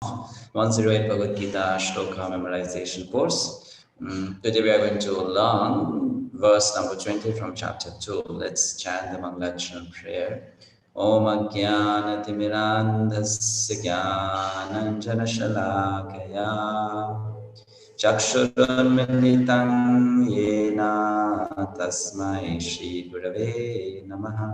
108 Bhagavad-gita Shloka memorization course. Today we are going to learn verse number 20 from chapter 2. Let's chant the Mangalacharna prayer. Om Ajnanatimirandhasya Jnananjana Shalakaya Chakshurunmilitam Yena Tasmai Shri Gurave Namaha.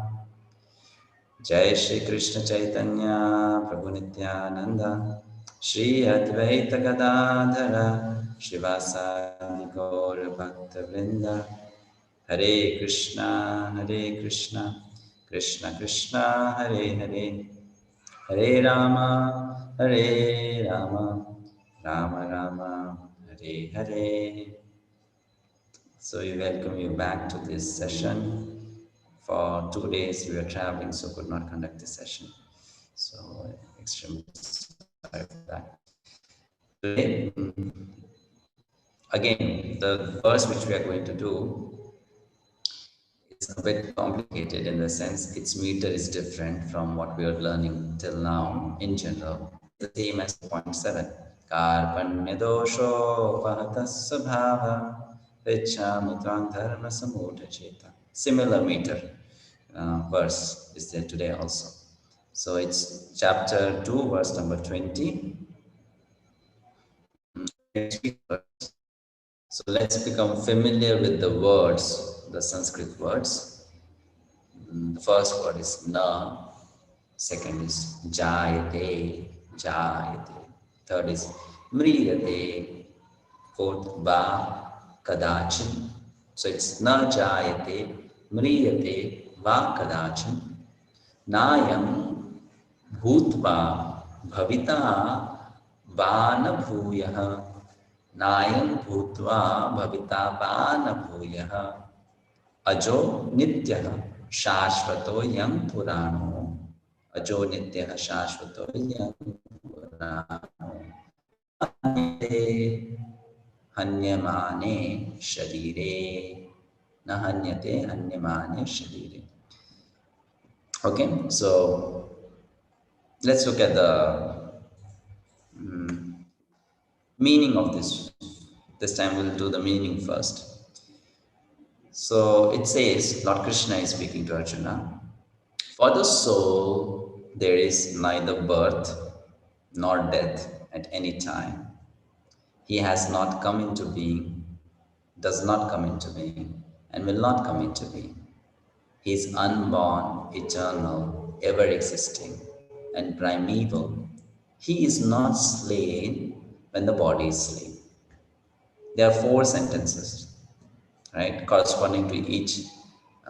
Jai Shri Krishna Chaitanya Prabhu Nityananda Shri Advaita Gadadhara Shivasadi Gaura Bhakta Vrinda Hare Krishna Krishna Krishna Hare Hare Hare Rama Rama Rama Hare Hare. So we welcome you back to this session. For 2 days we were traveling, so could not conduct this session. So extremely sorry for that. Today, again, the verse which we are going to do is a bit complicated in the sense its meter is different from what we are learning till now in general. The same as point 7. Karpanya dosho pahatas sabhava vichamitvang dharma samudha cheta. Similar meter verse is there today also. So it's chapter 2, verse number 20. So let's become familiar with the words, the Sanskrit words. The first word is na, second is jayate, third is mriyate, fourth va kadachin. So it's na jayate, mriyate, va kadachin, nayam bhutva bhavita vana bhuyah, nayam bhutva bhavita vana bhuyah, ajo nityah shashvato yam purano, ajo nityah shashvato yam purano, hanyamane sharire, na hanyate hanyamane sharire. Okay, so let's look at the meaning of this. This time we'll do the meaning first. So it says, Lord Krishna is speaking to Arjuna, for the soul there is neither birth nor death at any time. He has not come into being, does not come into being, and will not come into being. He is unborn, eternal, ever existing, and primeval. He is not slain when the body is slain. There are 4 sentences, right, corresponding to each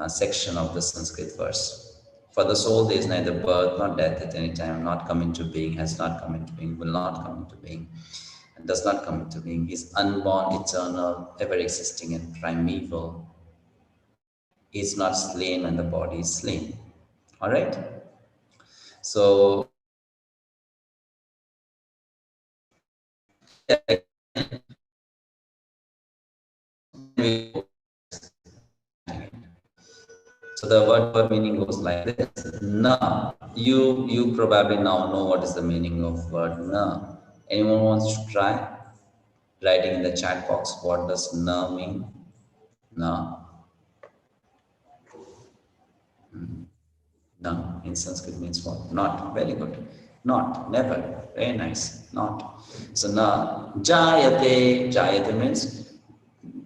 section of the Sanskrit verse. For the soul there is neither birth nor death at any time, not come into being, has not come into being, will not come into being, and does not come into being. He is unborn, eternal, ever existing, and primeval. He is not slain when the body is slain. All right? So, so the word meaning goes like this. Na. You probably now know what is the meaning of word na. Anyone wants to try? Writing in the chat box, what does na mean? Na. Na in Sanskrit means what? Not. Very good. Not. Never. Very nice. Not. So na. Jayate. Jayate means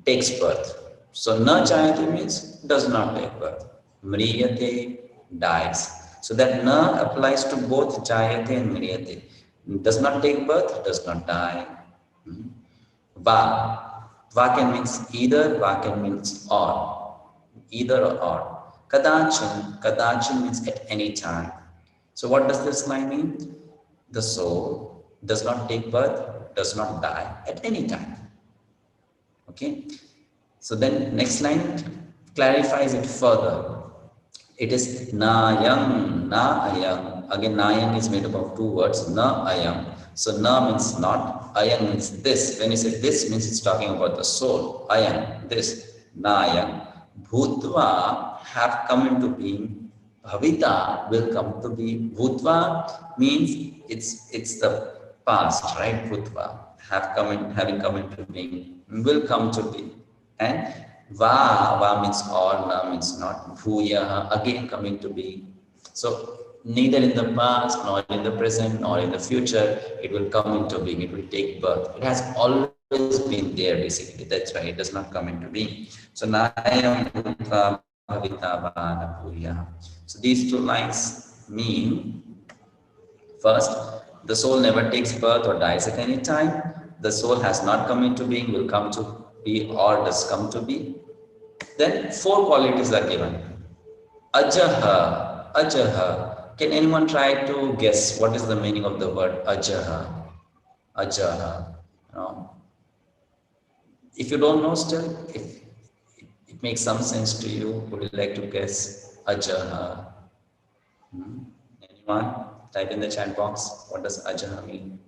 takes birth. So na jayate means does not take birth. Mriyate, dies. So that na applies to both jayate and mriyate. Does not take birth, does not die. Va. Va can means either, va can means or. Either or. Kadachin. Kadachin means at any time. So what does this line mean? The soul does not take birth, does not die at any time. Okay. So then next line clarifies it further. It is nayam, na ayam. Again, nayam is made up of 2 words, na ayam. So na means not, ayam means this. When you say this, means it's talking about the soul. Ayam, this, nayam. Bhutva, have come into being. Bhavita, will come to be. Bhutva means it's the past, right? Bhutva, having come into being, will come to be. And va means all, na means not. Bhuya, again coming to be. So neither in the past, nor in the present, nor in the future, it will come into being. It will take birth. It has always been there, basically. That's why it does not come into being. So nayam bhutva bhavita vana bhuya. So these two lines mean, first, the soul never takes birth or dies at any time. The soul has not come into being, will come to be, or does come to be. Then four qualities are given. Ajaha, ajaha. Can anyone try to guess what is the meaning of the word ajaha? Ajaha. No. If you don't know still, if it makes some sense to you, would you like to guess ajaha? Anyone? Type in the chat box. What does ajaha mean?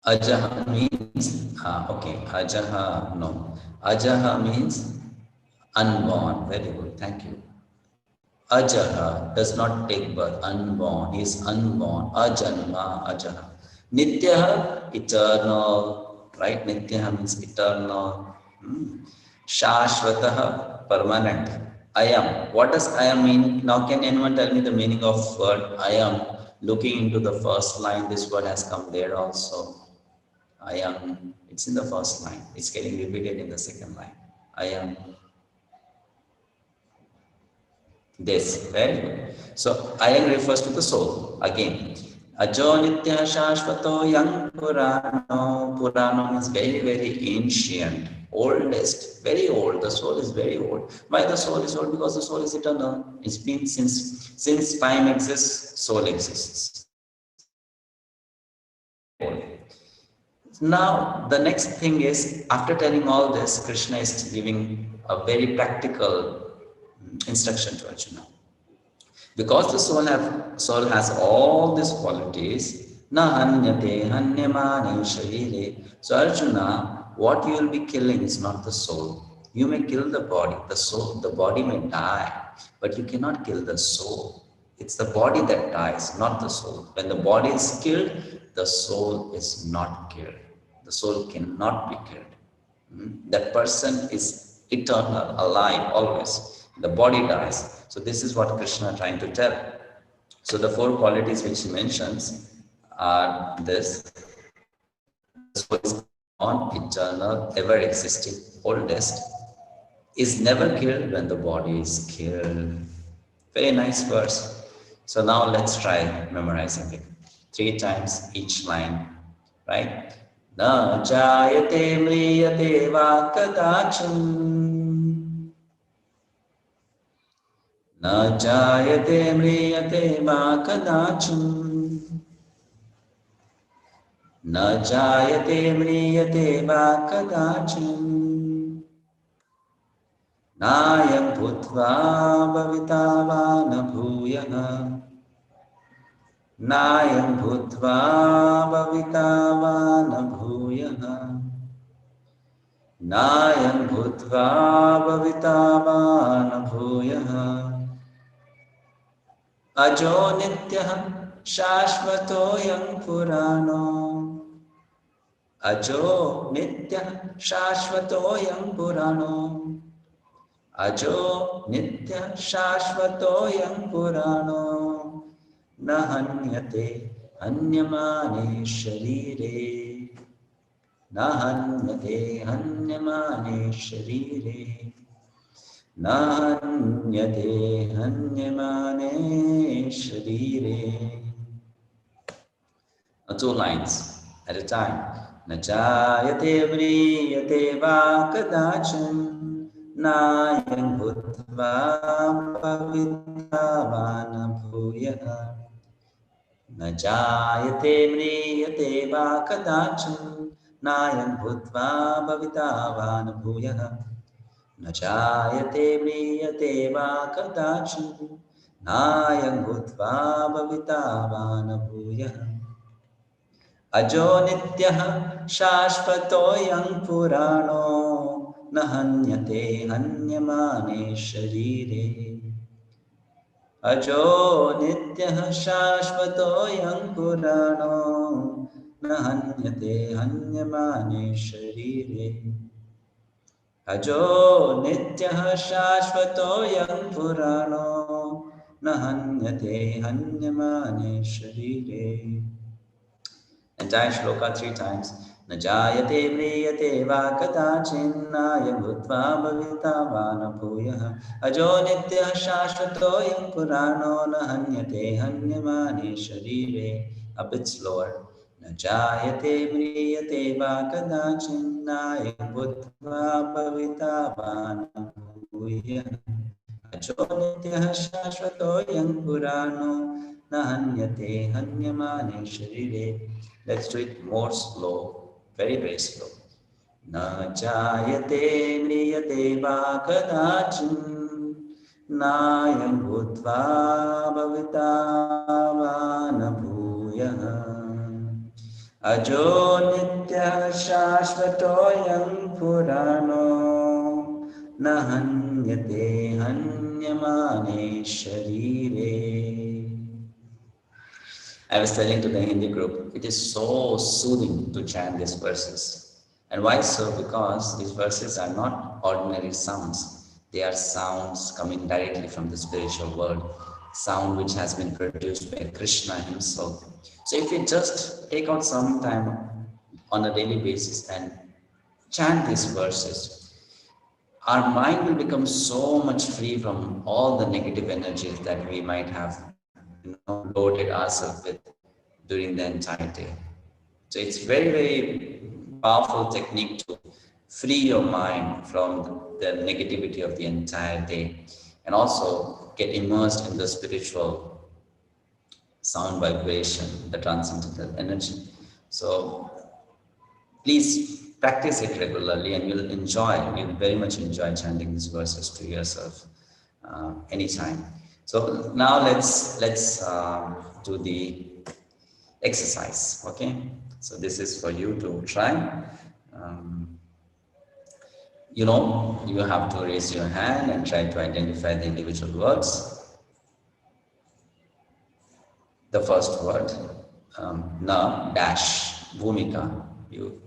Ajaha means, okay, ajaha, no. Ajaha means unborn. Very good, thank you. Ajaha does not take birth, unborn. He is unborn. Ajanma, ajaha. Nityaha, eternal, right? Nityaha means eternal. Shashvataha, permanent. Ayam. What does ayam mean? Now, can anyone tell me the meaning of word ayam? Looking into the first line, this word has come there also. Ayam. It's in the first line. It's getting repeated in the second line. Ayam. This, very good. So, ayam refers to the soul. Again, ajo nitya shashvato yang purano. Purano means very, very ancient, oldest, very old. The soul is very old. Why the soul is old? Because the soul is eternal. It's been since time exists, soul exists. Now, the next thing is, after telling all this, Krishna is giving a very practical instruction to Arjuna. Because the soul has all these qualities, na hanyate hanyamane sharire. So Arjuna, what you will be killing is not the soul. You may kill the body, the soul, the body may die, but you cannot kill the soul. It's the body that dies, not the soul. When the body is killed, the soul is not killed. The soul cannot be killed. That person is eternal, alive, always. The body dies. So this is what Krishna is trying to tell. So the four qualities which he mentions are this. The soul is born, eternal, ever existing, oldest, is never killed when the body is killed. Very nice verse. So now let's try memorizing it. 3 times each line, right? Na jayate mriyate va kadacham. Na jayate mriyate va kadacham. Na jayate mriyate va kadacham. Nayam bhutva bhavita va na bhuyaha. Nayam bhutva bhavita va na bhuyaha. Nayam bhutva bhavita va na bhuyaha. Ajo nityah shashvatoyam purano. Ajo nityah shashvatoyam purano. Ajo nitya shashvatoyam purano. Nahanyate hanyamane sharire. Nahanyate hanyamane sharire. Nahanyate hanyamane sharire. 2 lines at a time. Najayate mriyate va kadacham. Nayam bhutva bhavita va na bhuyaha. Najayate mriyate va kadacham. Nayam bhutva bhavita va na bhuyaha. Najayate mriyate va kadacham. Nayam bhutva bhavita va na bhuyaha. Ajo nityah shashvatoyam purano. Nahanyate hanyamane sharire. अजो नित्यः शाश्वतोऽयं पुराणो न हन्यते हन्यमाने शरीरे अजो नित्यः शाश्वतोऽयं पुराणो न हन्यते हन्यमाने शरीरे Entire shloka 3 times. न जायते म्रियते वा कदाचिन्नाय भूत्वा भविता वा न भूयः अजो नित्यः शाश्वतोऽयं पुराणो न हन्यते हन्यमाने शरीरे A bit slower. न जायते म्रियते वा कदाचिन्नाय भूत्वा भविता वा न भूयः अजो नित्यः शाश्वतोऽयं पुराणो न हन्यते हन्यमाने शरीरे Let's do it more slow, very, very slow. Na jayate mriyate va kadachin nayam bhutva bhavita va na bhuyah ajo nitya shashvatoyam purano na hanyate hanyamane sharire I was telling to the Hindi group, it is so soothing to chant these verses. And why so? Because these verses are not ordinary sounds. They are sounds coming directly from the spiritual world, sound which has been produced by Krishna himself. So if you just take out some time on a daily basis and chant these verses, our mind will become so much free from all the negative energies that we might have loaded ourselves with during the entire day. So it's very, very powerful technique to free your mind from the negativity of the entire day and also get immersed in the spiritual sound vibration, the transcendental energy. So please practice it regularly and you'll very much enjoy chanting these verses to yourself anytime. So now let's do the exercise. Okay, so this is for you to try. You have to raise your hand and try to identify the individual words. The first word, na dash bhumika, you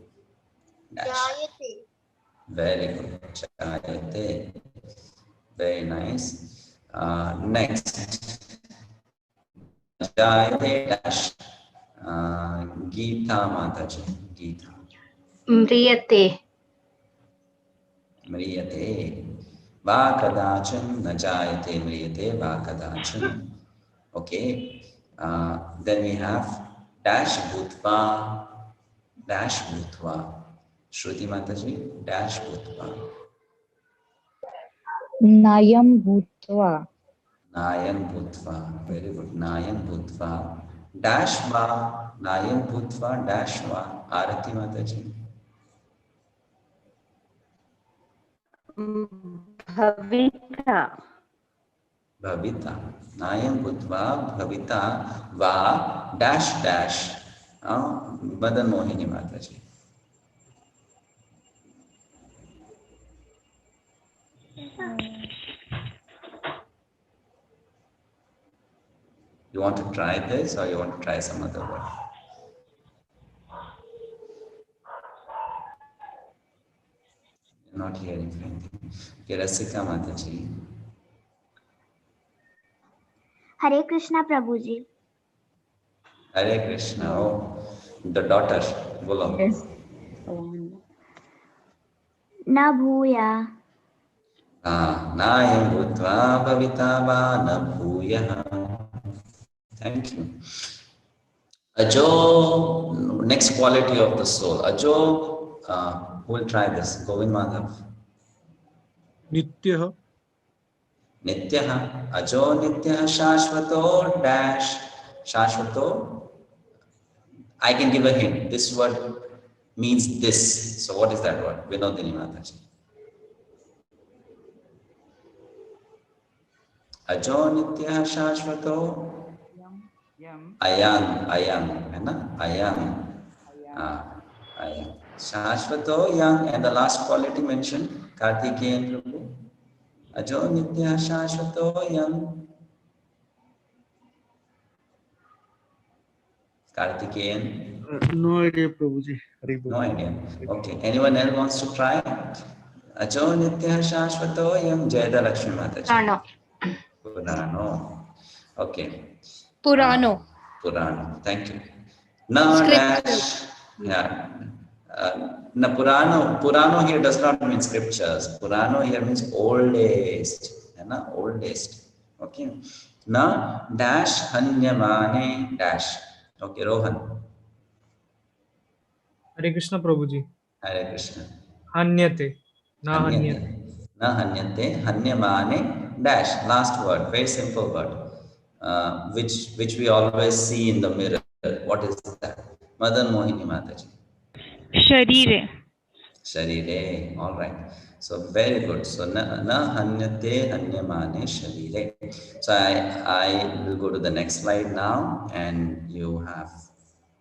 dash. Jayate. Very good, jayate. Very nice. Next, jayate dash. Geeta Mataji. Geeta. mriyate. Mriyate. Va kadachan na jayate mriyate va kadachan. Okay. Then we have dash bhutva. Dash bhutva. Shruti Mataji. Dash bhutva. Nayam bhutva. Nayan bhutva. Very good. Nayan bhutva. Dash va. Nayan bhutva. Dash va. Arati Mataji. Bhavita. Bhavita. Nayam bhutva bhavita va dash dash. Madan Mohini Mataji. You want to try this or you want to try some other word? You're not hearing anything. Okay, Rasika Mataji. Hare Krishna Prabhuji. Hare Krishna. Oh, the daughter. Bolo. Yes. Na bhuya. Nayam bhutva bhavita va na bhuyaha. Thank you. Ajo, next quality of the soul. Ajo, who will try this? Govind Madhav. Nityah. Nityah. Ajo nityah shashvato dash. Shashvato. I can give a hint. This word means this. So what is that word? Vinodini Mataji. Ajo nityah shashvato. Ayam, है ना? Ayam. Ayam. Shashvato, young, and the last quality mentioned, Kartikeyan Prabhu. Ajo Nitya Shashvato, young. Kartikeyan? No idea, Prabhuji. No idea. Okay. Anyone else wants to try? Ajo nityah shashvatoyam. Jayata Lakshmi Mataji. Prano. Purano. Okay. Purano. Purano. Thank you. Na Scripture. dash. Yeah. Na Purano. Purano here does not mean scriptures. Purano here means oldest. Na oldest. Okay. Na dash hanyamane dash. Okay, Rohan. Hare Krishna Prabhuji. Hare Krishna. Hanyate. Na hanyate. Hanyate. Na hanyate. Hanyamane dash. Last word. Very simple word. Which we always see in the mirror. What is that? Madan Mohini Mataji. Sharire. Sharire. All right. So very good. So na hanyate hanyamane sharire. So I will go to the next slide now, and you have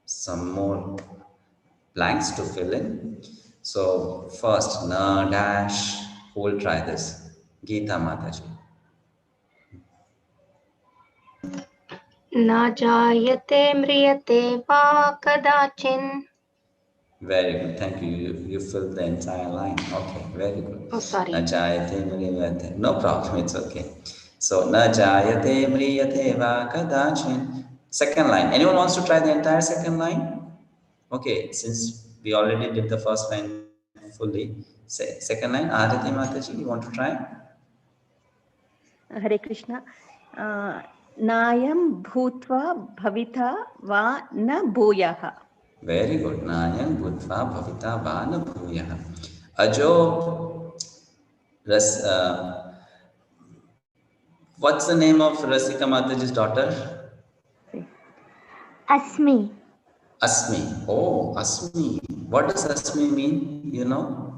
some more blanks to fill in. So first na dash. Who will try this? Geeta Mataji. न जायते म्रियते वा कदाचिन्. Very good. Thank you. You filled the entire line. Okay, very good. Oh, sorry. Na jayate mriyate. No problem. It's okay. So na jayate mriyate va kadachin. Second line. Anyone wants to try the entire second line? Okay, since we already did the first line fully. Second line. Aditi Mataji, you want to try? हरे कृष्ण नायं भूत्वा भविता वा न भूयः. Very good. Nayam bhutva bhavita va na bhuyah. Ajo what's the name of Rasika Mataji's daughter? Asmi. Asmi. Oh, Asmi. What does Asmi mean? You know?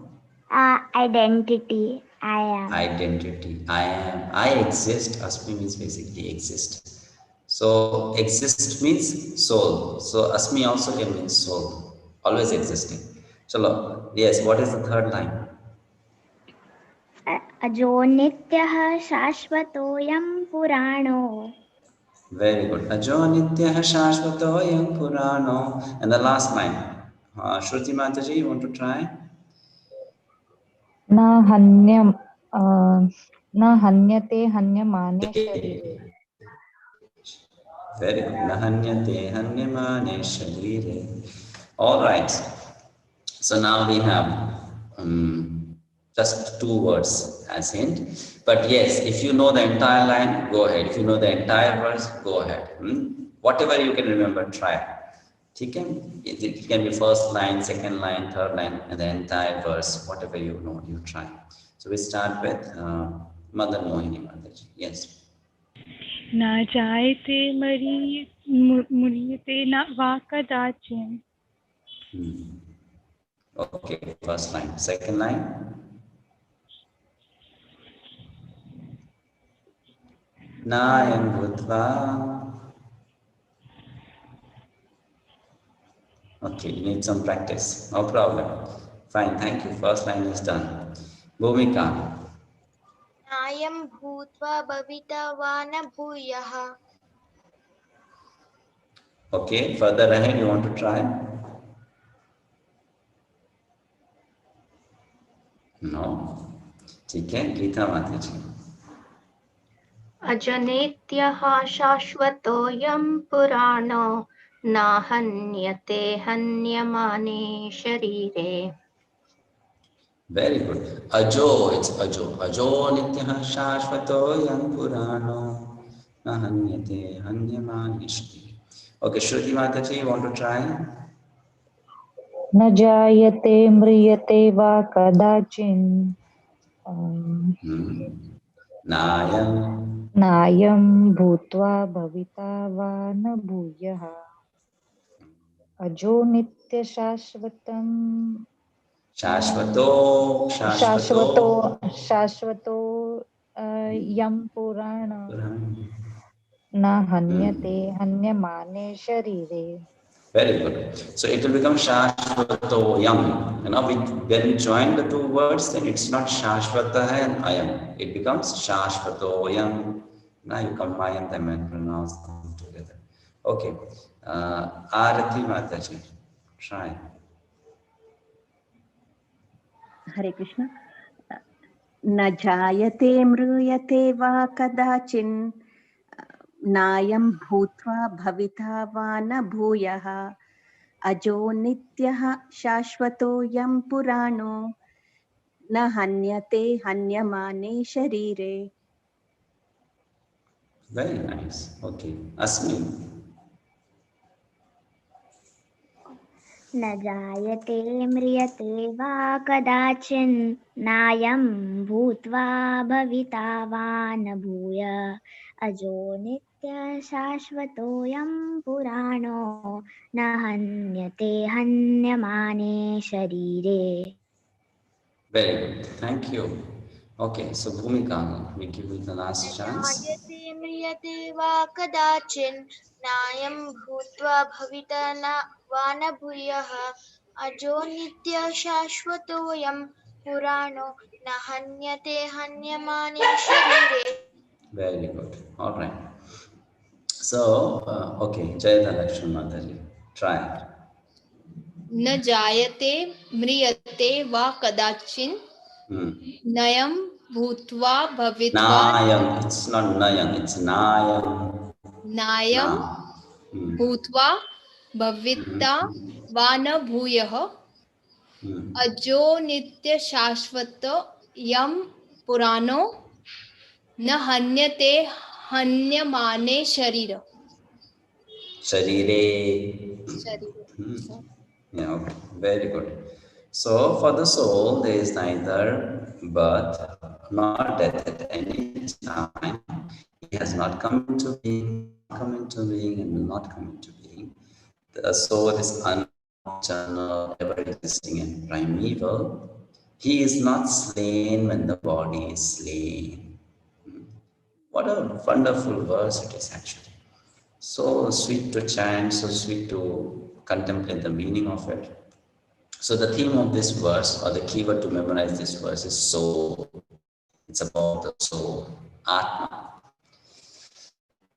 Identity. I am. Identity. I am. I exist. Asmi means basically exist. So exist means soul. So Asmi also can mean soul. Always existing. Chalo. Yes. What is the third line? Ajo nityah shashvatoyam purano. Very good. Ajo nityah shashvatoyam purano. And the last line. Shruti Mataji, you want to try? न हन्यम न हन्यते हन्यमाने शरीरे. Very good. Nahanyate hanyamane sharire. All right. So now we have just two words as hint. But yes, if you know the entire line, go ahead. If you know the entire verse, go ahead. Whatever you can remember, try. Okay? It can be first line, second line, third line, and the entire verse. Whatever you know, you try. So we start with Madan Mohini Mataji. Yes. Na jayate mriyate na va kadachin. Okay, first line. Second line. Nayam bhutva. Okay, you need some practice. No problem. Fine, thank you. First line is done. Bhumika. नायं भूत्वा भविता वा न भूयः. Okay, further ahead, you want to try? No. ठीक है, गीता माताजी. अजनित्यः शाश्वतोऽयं पुराणो न हन्यते हन्यमाने शरीरे. Very good. Ajo, it's ajo. Ajo nityah shashvato yam purano nahanyate hanyamanishti. Okay, Shruti Mataji, you want to try? न जायते म्रियते वा कदाचिन्. Nayam. नायं भूत्वा भविता वा न भूयः. अजो नित्य शाश्वतं शाश्वतो यं पुराण न हन्यते हन्यमाने शरीरे. Very good. So it will become Shashvato Yam. You know, when we join the two words, then it's not Shashvata and Ayam. It becomes Shashvato Yam. Now you combine them and pronounce them together. Okay. Arati Mataji, try. Hare Krishna. न जायते म्रियते वा कदाचिन् नायं भूत्वा भविता वा न भूयः अजो नित्यः शाश्वतोऽयं पुराणो न हन्यते हन्यमाने शरीरे. Very nice. Okay. Asmi. न जायते म्रियते वा कदाचिन् नायं भूत्वा भविता वा न भूय अजो नित्यः शाश्वतोऽयं पुराणो न हन्यते हन्यमाने शरीरे. Very good. Thank you. Okay. So Bhumika, we give you the last chance. जायते म्रियते वा कदाचिन् नायं भूत्वा भविता न वा न भूयः अजो नित्यः शाश्वतोऽयं पुराणो न हन्यते हन्यमाने शरीरे. Very good. All right. So, okay. Jayata Lakshmi Mataji, try. न जायते म्रियते वा कदाचिन् नयं भूत्वा भवित्वा Nayam. It's not Nayam. It's Nayam. नायं भूत्वा भविता वा न भूयः अजो नित्य शाश्वत यम पुराणो न हन्यते हन्यमाने शरीर. Sharire. Yeah, okay. Very good. So, for the soul, there is neither birth nor death at any time. It has not come into being, and will not come into being. The soul is eternal, ever existing, and primeval. He is not slain when the body is slain. What a wonderful verse it is, actually. So sweet to chant, so sweet to contemplate the meaning of it. So the theme of this verse, or the keyword to memorize this verse, is soul. It's about the soul, Atma.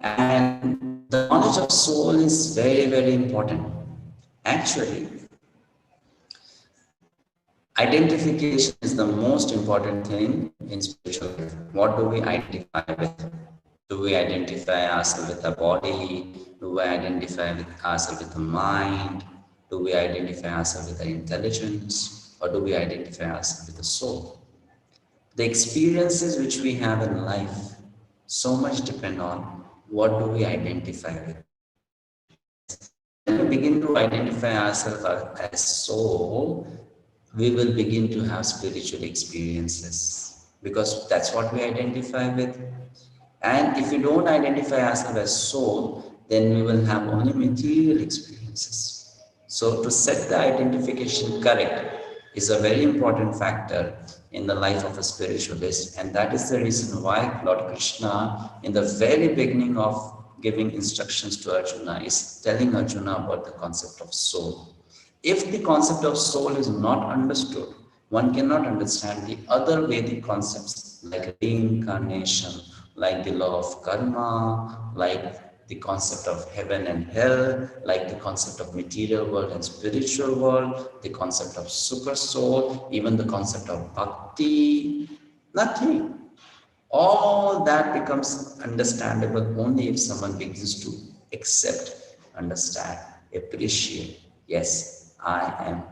And the knowledge of soul is very, very important. Actually, identification is the most important thing in spiritual life. What do we identify with? Do we identify ourselves with the body? Do we identify ourselves with the mind? Do we identify ourselves with the intelligence? Or do we identify ourselves with the soul? The experiences which we have in life so much depend on what do we identify with. When we begin to identify ourselves as soul, we will begin to have spiritual experiences because that's what we identify with. And if we don't identify ourselves as soul, then we will have only material experiences. So to set the identification correct is a very important factor in the life of a spiritualist. And that is the reason why Lord Krishna, in the very beginning of giving instructions to Arjuna, is telling Arjuna about the concept of soul. If the concept of soul is not understood, one cannot understand the other Vedic concepts like reincarnation, like the law of karma, like the concept of heaven and hell, like the concept of material world and spiritual world, the concept of super soul, even the concept of bhakti. Nothing. All that becomes understandable only if someone begins to accept, understand, appreciate. Yes, I am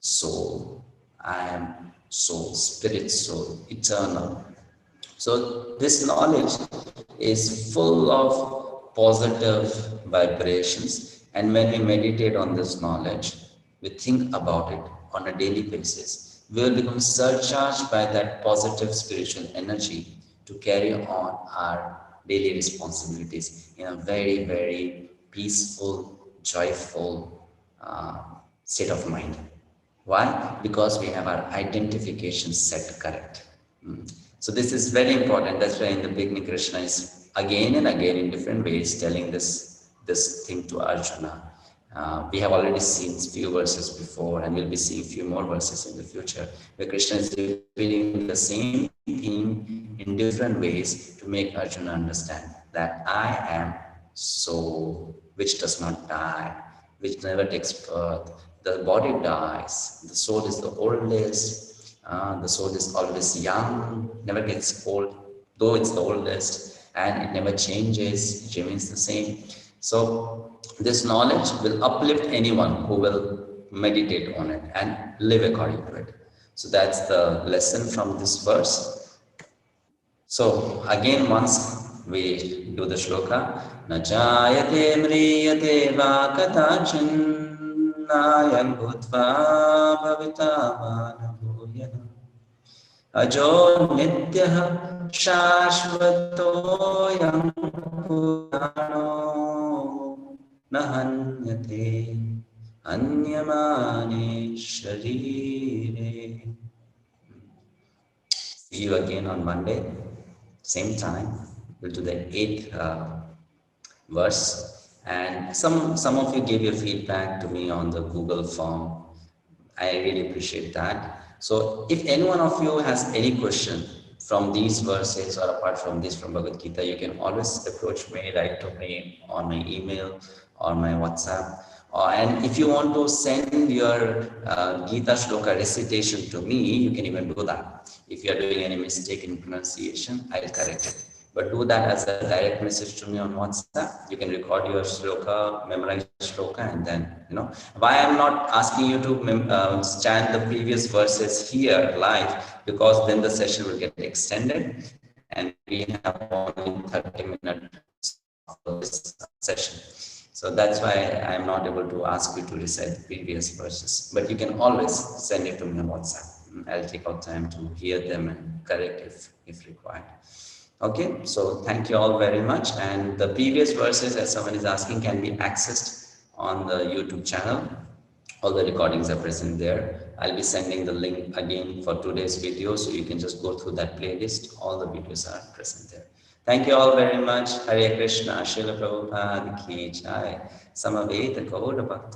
soul. I am soul, spirit soul, eternal. So this knowledge is full of positive vibrations. And when we meditate on this knowledge, we think about it on a daily basis, we will become surcharged by that positive spiritual energy to carry on our daily responsibilities in a very, very peaceful, joyful state of mind. Why? Because we have our identification set correct. So this is very important. That's why in the beginning Krishna is again and again in different ways telling this thing to Arjuna. We have already seen few verses before, and we'll be seeing few more verses in the future, where Krishna is repeating the same theme in different ways to make Arjuna understand that I am soul. which does not die, which never takes birth. The body dies. The soul is the oldest. The soul is always young, never gets old, though it's the oldest, and it never changes, it remains the same. So this knowledge will uplift anyone who will meditate on it and live according to it. So that's the lesson from this verse. So again, once we do the shloka, na jayate mriyate va katachin nayam bhutva bhavita vana bhuyana ajo nityah shashvatoyam purano nahanyate anyamane sharire. See you again on Monday. Same time, we'll do the 8th verse. And some of you gave your feedback to me on the Google form. I really appreciate that. So if any one of you has any question from these verses or apart from this from Bhagavad Gita, you can always approach me, write to me on my email or my WhatsApp. And if you want to send your Gita Shloka recitation to me, you can even do that. If you are doing any mistake in pronunciation, I'll correct it. But do that as a direct message to me on WhatsApp. You can record your shloka, memorize shloka, and then, Why I'm not asking you to chant the previous verses here live, because then the session will get extended and we have only 30 minutes for this session. So that's why I'm not able to ask you to recite the previous verses. But you can always send it to me on WhatsApp. I'll take out time to hear them and correct if required. Okay, so thank you all very much. And the previous verses, as someone is asking, can be accessed on the YouTube channel. All the recordings are present there. I'll be sending the link again for today's video, so you can just go through that playlist. All the videos are present there. Thank you all very much. Hare Krishna, Srila Prabhupada ki jai. Samaveta Gaura Bhakta.